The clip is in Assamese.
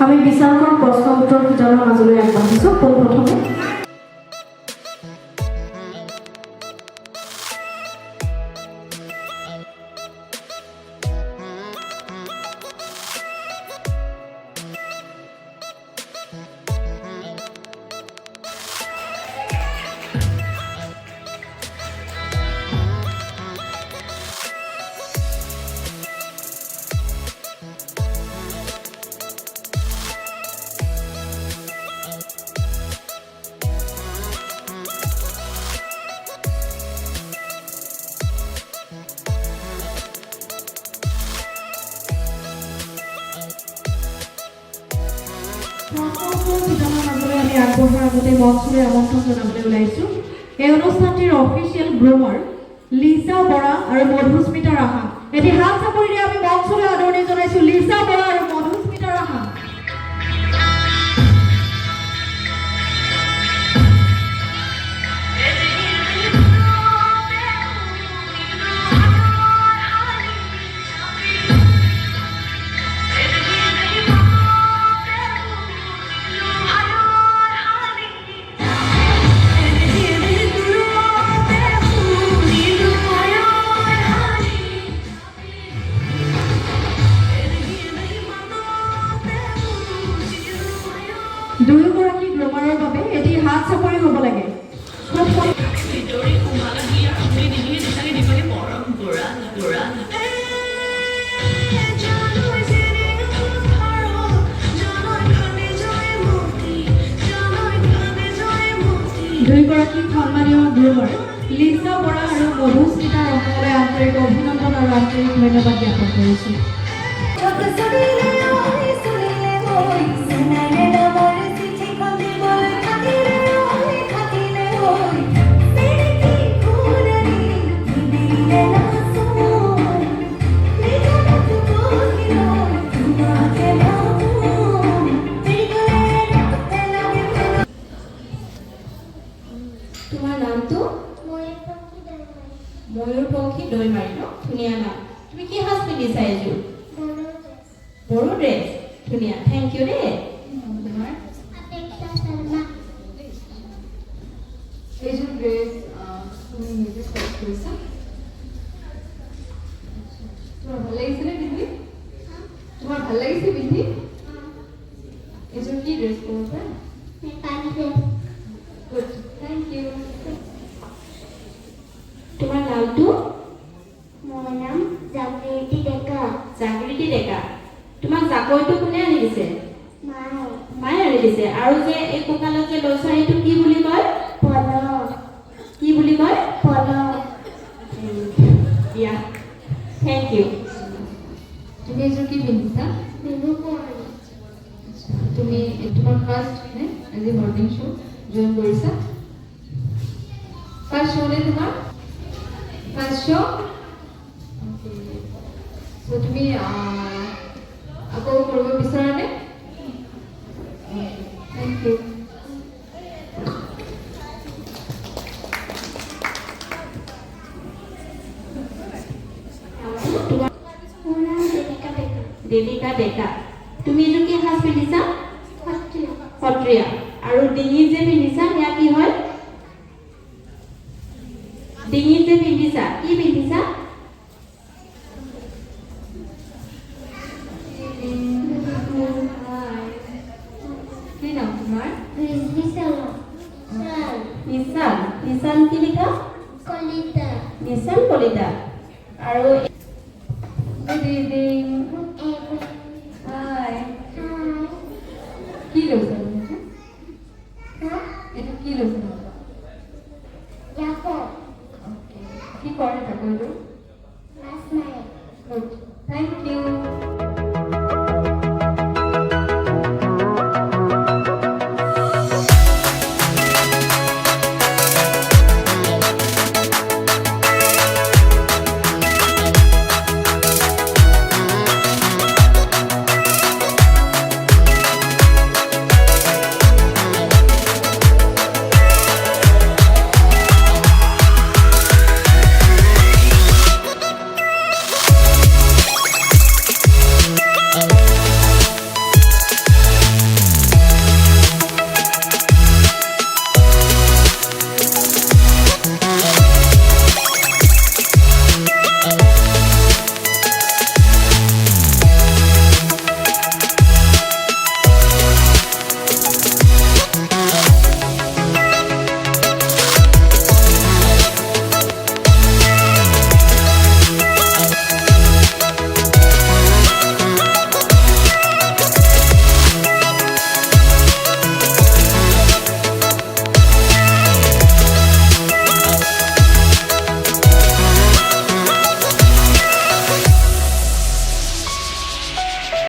আমি বিচাৰকৰ প্ৰশ্ন উত্তৰ ভিতৰৰ মাজলৈ আগবাঢ়িছোঁ। পোনপ্ৰথমে আমি আগবঢ়াৰ আগতে মঞ্চলৈ আমন্ত্ৰণ জনাবলৈ ওলাইছোঁ। এই অনুষ্ঠানটিৰ অফিচিয়েল গ্ৰুমাৰ লিজা বৰা আৰু মধুস্মিতা ৰাহা। এটি হাত চাপৰিৰে আমি মঞ্চলৈ আদৰণি জনাইছোঁ লিজা বৰা আৰু মধুস্মিতা ৰাহা। দুয়োগৰাকী গ্ৰুমাৰৰ বাবে এটি হাত চাপৰি হ'ব লাগে। দুয়োগৰাকী সন্মানীয় গ্ৰুমাৰ লিজা বৰা আৰু মধুস্মিতা ৰাহালৈ আন্তৰিক অভিনন্দন আৰু আন্তৰিক ধন্যবাদ জ্ঞাপন কৰিছোঁ। তোমাৰ নামটো? ময়ূৰপক্ষী দৈমাৰী। ন ধুনীয়া নাম। তুমি কি সাজ পিন্ধিছা এযোৰ? বড়ো ড্ৰেছ। ধুনীয়া, থেংক ইউ দেই। তোমাৰ এইযোৰ ড্ৰেছ তুমি নিজে চইচ কৰিছা? তোমাৰ ভাল লাগিছেনে পিন্ধি? তোমাৰ ভাল লাগিছে পিন্ধি? এইযোৰ কি ড্ৰেছ কৰিব পাৰা? Good, thank you. তোমাৰ নামটো? মোৰ নাম জাগৃতি ডেকা। জাগৃতি ডেকা। তোমাক জাকৈটো কোনে আনি দিছে? মায়ে আনি দিছে। আৰু যে এই কঁকালত যে লৈছা এইটো কি বুলি কয়? পলক। কি বুলি কয়? পলক। দিয়া, থেংক ইউ। তুমি এইযোৰ কি পিন্ধিছা? তুমি তোমাৰ ফাৰ্ষ্ট নে আজি মৰ্ণিং শ্ব' জইন কৰিছা? ফাৰ্ষ্ট শ্ব' নে তোমাৰ? First show'? চ' তুমি আকৌ কৰিব বিচাৰানে? Thank you. দেৱিকা ডেকা। তুমি এইযোৰ কি সাজ পিন্ধিছা? সত্ৰীয়া। আৰু ডিঙিত যে পিন্ধিছা সেয়া কি হয়?